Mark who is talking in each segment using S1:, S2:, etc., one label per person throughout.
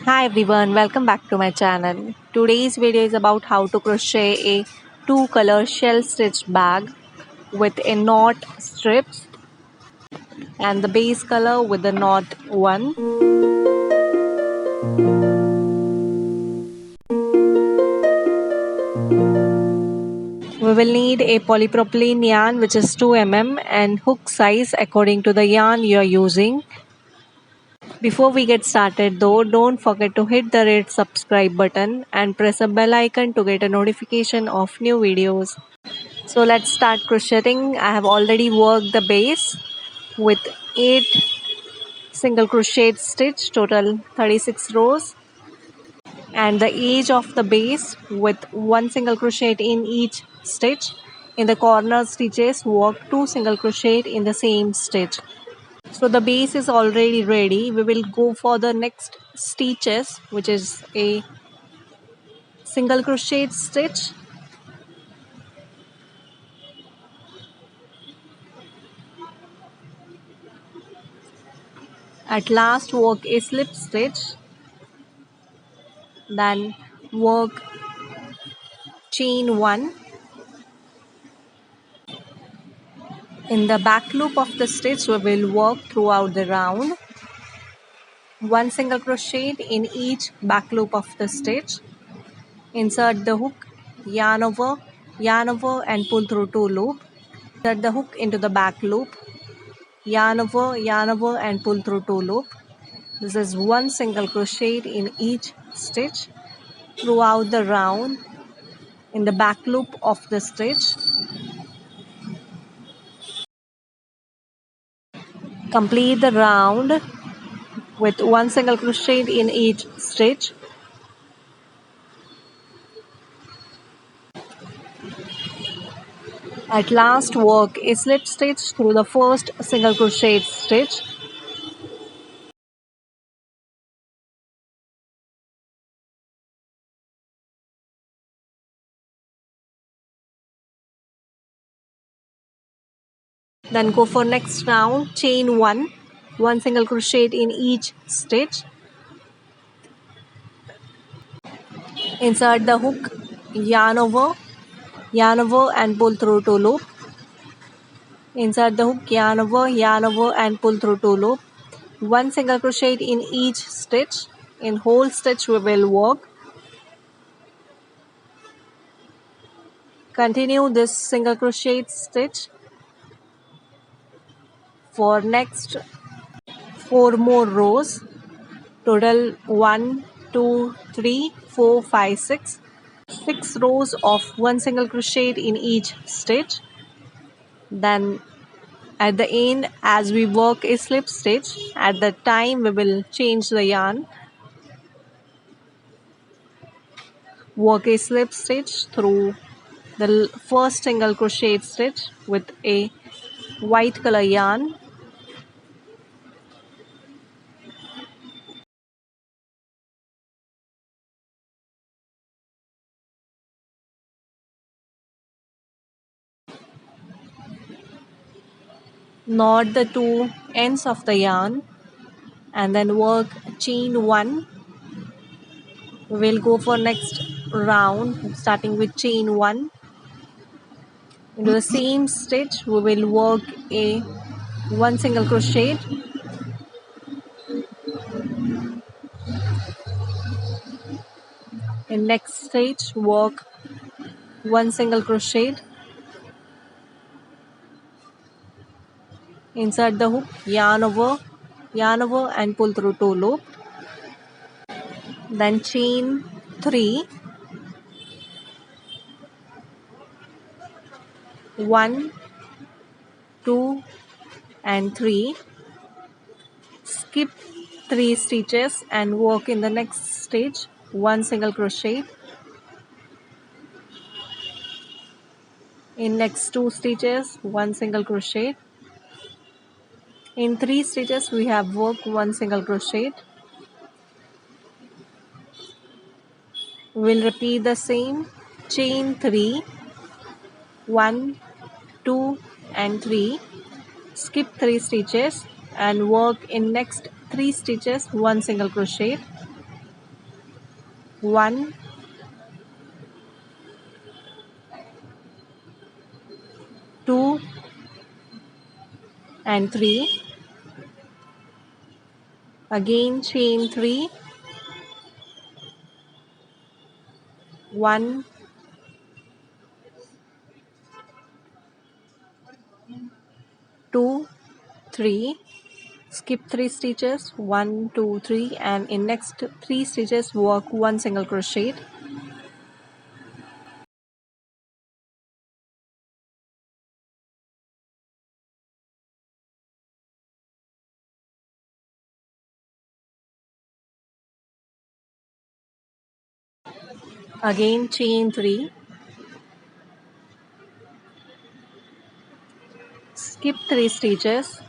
S1: Hi everyone, welcome back to my channel. Today's video is about how to crochet a two-color shell stitch bag with a knot strips and the base color with the knot 1. We will need a polypropylene yarn which is 2 mm and hook size according to the yarn you are using. Before we get started though, don't forget to hit the red subscribe button and press a bell icon to get a notification of new videos. So let's start crocheting. I have already worked the base with 8 single crochet stitch, total 36 rows, and the edge of the base with 1 single crochet in each stitch. In the corner stitches, work 2 single crochet in the same stitch. So the base is already ready. We will go for the next stitches, which is a single crochet stitch. At last work a slip stitch, then work chain 1. In the back loop of the stitch we will work throughout the round 1 single crochet in each back loop of the stitch. Insert the hook, yarn over and pull through 2 loop. Insert the hook into the back loop, yarn over and pull through 2 loop. This is 1 single crochet in each stitch throughout the round in the back loop of the stitch. Complete the round with 1 single crochet in each stitch. At last work a slip stitch through the first single crochet stitch. Then go for next round, chain 1 single crochet in each stitch. Insert the hook, yarn over and pull through 2 loop. Insert the hook, yarn over and pull through 2 loop. 1 single crochet in each stitch. In whole stitch we will work. Continue this single crochet stitch for next 4 more rows. Total 1, 2, 3, 4, 5, 6. 6 rows of 1 single crochet in each stitch. Then at the end, as we work a slip stitch, at the time we will change the yarn. Work a slip stitch through the first single crochet stitch with a white color yarn. Knot the 2 ends of the yarn and then work chain 1. We will go for next round starting with chain 1. Into the same stitch we will work a 1 single crochet. In next stitch work 1 single crochet. Insert the hook, yarn over and pull through 2 loop. Then chain 3. 1, 2 and 3. Skip 3 stitches and work in the next stitch 1 single crochet. In next 2 stitches 1 single crochet. In 3 stitches we have worked 1 single crochet. We will repeat the same. Chain 3, 1, 2 and 3. Skip 3 stitches and work in next 3 stitches 1 single crochet. 1, 2 and 3. Again chain 3, 1, 2, 3. Skip 3 stitches, 1, 2, 3, and in next 3 stitches work 1 single crochet. Again chain 3, skip 3 stitches,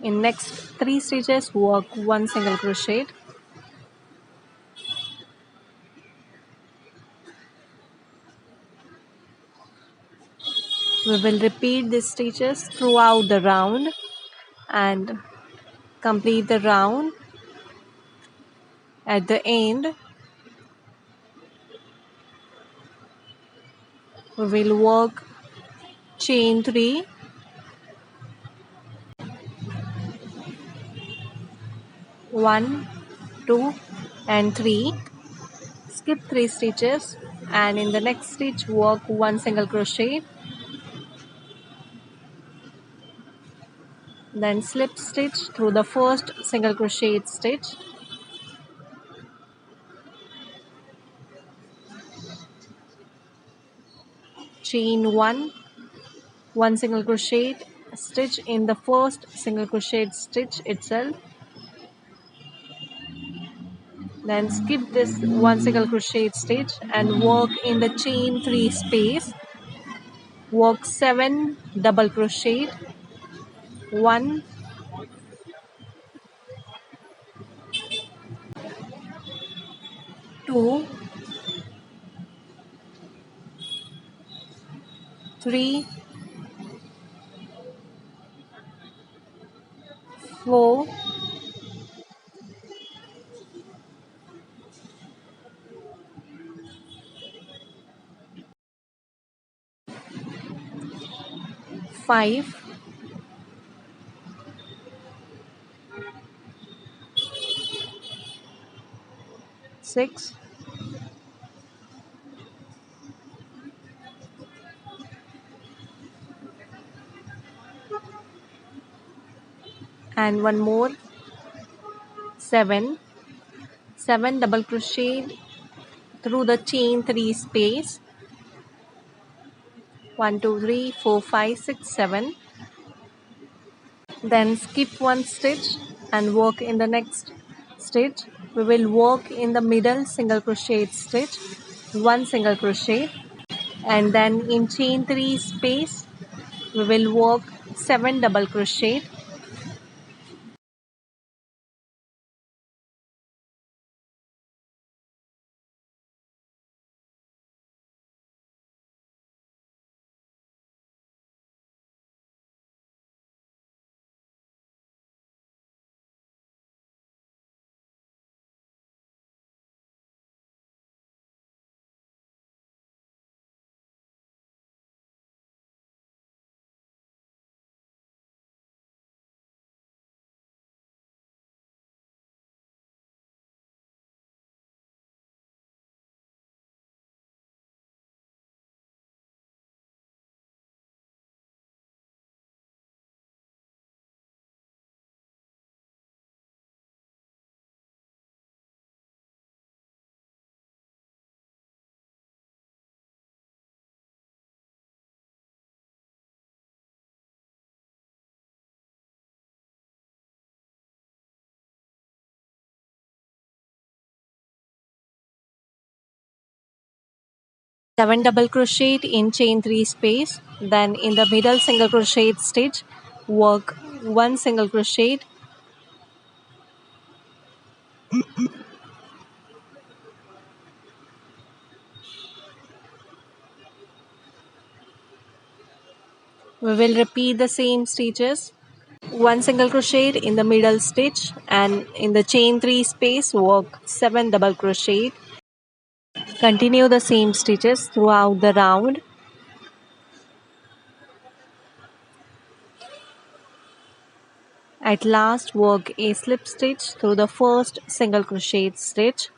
S1: in next 3 stitches work 1 single crochet. We will repeat these stitches throughout the round and complete the round. At the end, we will work chain 3, 1, 2 and 3. Skip 3 stitches and in the next stitch work 1 single crochet. Then slip stitch through the first single crochet stitch. Chain 1, 1 single crochet, stitch in the first single crochet stitch itself. Then skip this 1 single crochet stitch and work in the chain 3 space. Work 7 double crochet, 1, 2, 3, 4, 5, 6, and one more, 7. 7 double crochet through the chain 3 space. 1, 2, 3, 4, 5, 6, 7. Then skip 1 stitch and work in the next stitch. We will work in the middle single crochet stitch, 1 single crochet, and then in chain 3 space we will work 7 double crochet. Seven double crochet in chain 3 space, then in the middle single crochet stitch work 1 single crochet. We will repeat the same stitches 1 single crochet in the middle stitch, and in the chain 3 space work 7 double crochet. Continue the same stitches throughout the round. At last work a slip stitch through the first single crochet stitch.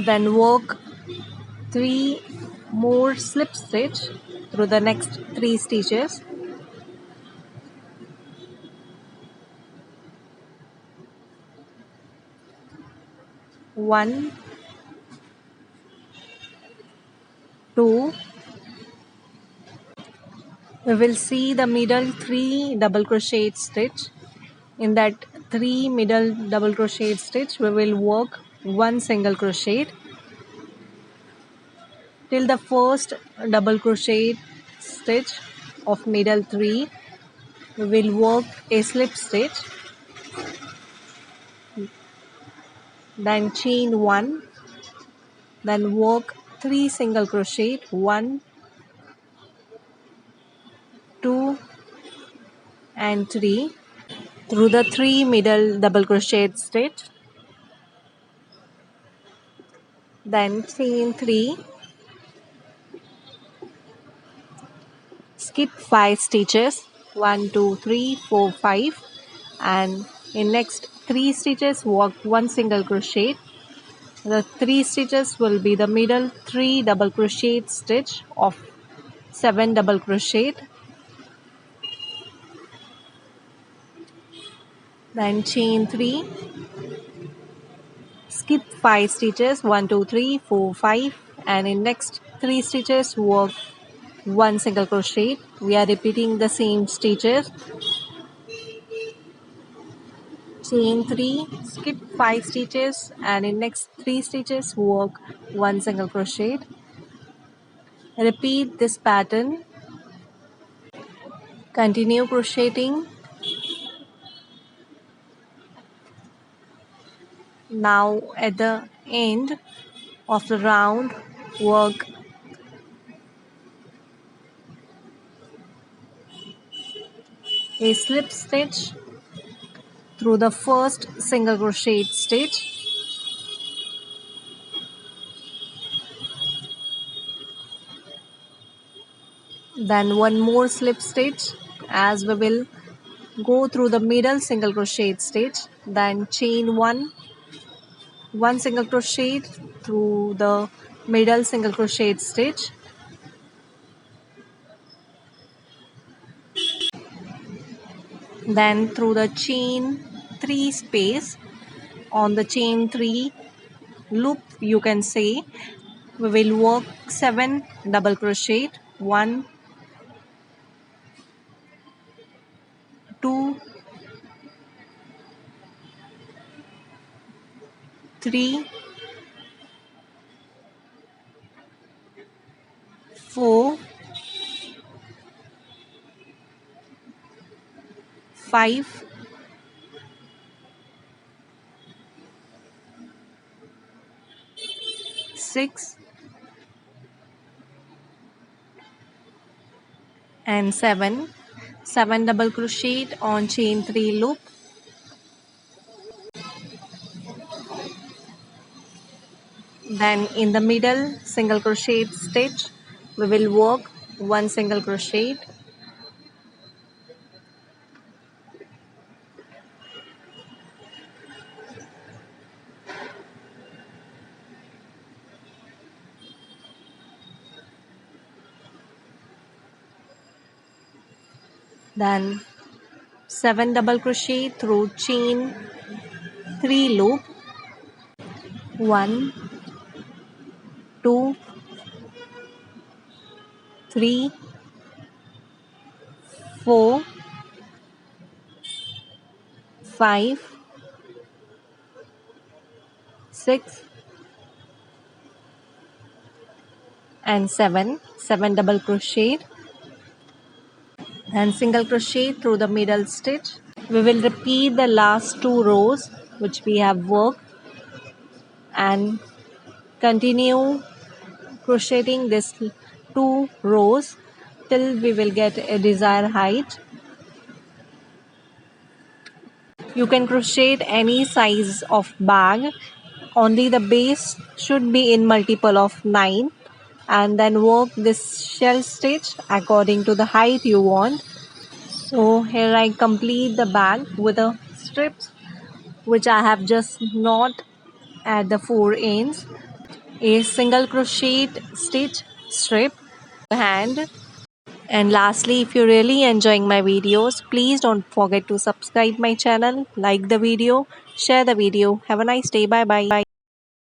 S1: Then work 3 more slip stitch through the next 3 stitches. One, two. We will see the middle 3 double crochet stitch. In that 3 middle double crochet stitch, we will work 1 single crochet till the first double crochet stitch of middle 3. We will work a slip stitch, then chain 1, then work 3 single crochet, 1, 2 and 3 through the 3 middle double crochet stitch, then chain 3, skip 5 stitches, 1, 2, 3, 4, 5, and in next 3 stitches work 1 single crochet. The 3 stitches will be the middle 3 double crochet stitch of 7 double crochet, then chain 3, skip 5 stitches, 1, 2, 3, 4, 5, and in next 3 stitches work 1 single crochet. We are repeating the same stitches. Chain 3, skip 5 stitches, and in next 3 stitches work 1 single crochet. Repeat this pattern. Continue crocheting. Now at the end of the round, work a slip stitch through the first single crochet stitch, then one more slip stitch as we will go through the middle single crochet stitch, then chain 1, 1 single crochet through the middle single crochet stitch, then through the chain 3 space on the chain 3 loop, you can say, we will work 7 double crochet, 1, 2, 3, 4, 5, 6 and 7 double crochet on chain 3 loop, then in the middle single crochet stitch we will work 1 single crochet, then 7 double crochet through chain 3 loop, 1, 2, 3, 4, 5, 6 and 7 double crochet and single crochet through the middle stitch. We will repeat the last 2 rows which we have worked and continue crocheting this 2 rows till we will get a desired height. You can crochet any size of bag, only the base should be in multiple of 9, and then work this shell stitch according to the height you want. So here I complete the bag with the strips which I have just knot at the 4 ends, a single crochet stitch strip, hand. And lastly, if you're really enjoying my videos, please don't forget to subscribe my channel, like the video, share the video. Have a nice day. Bye bye.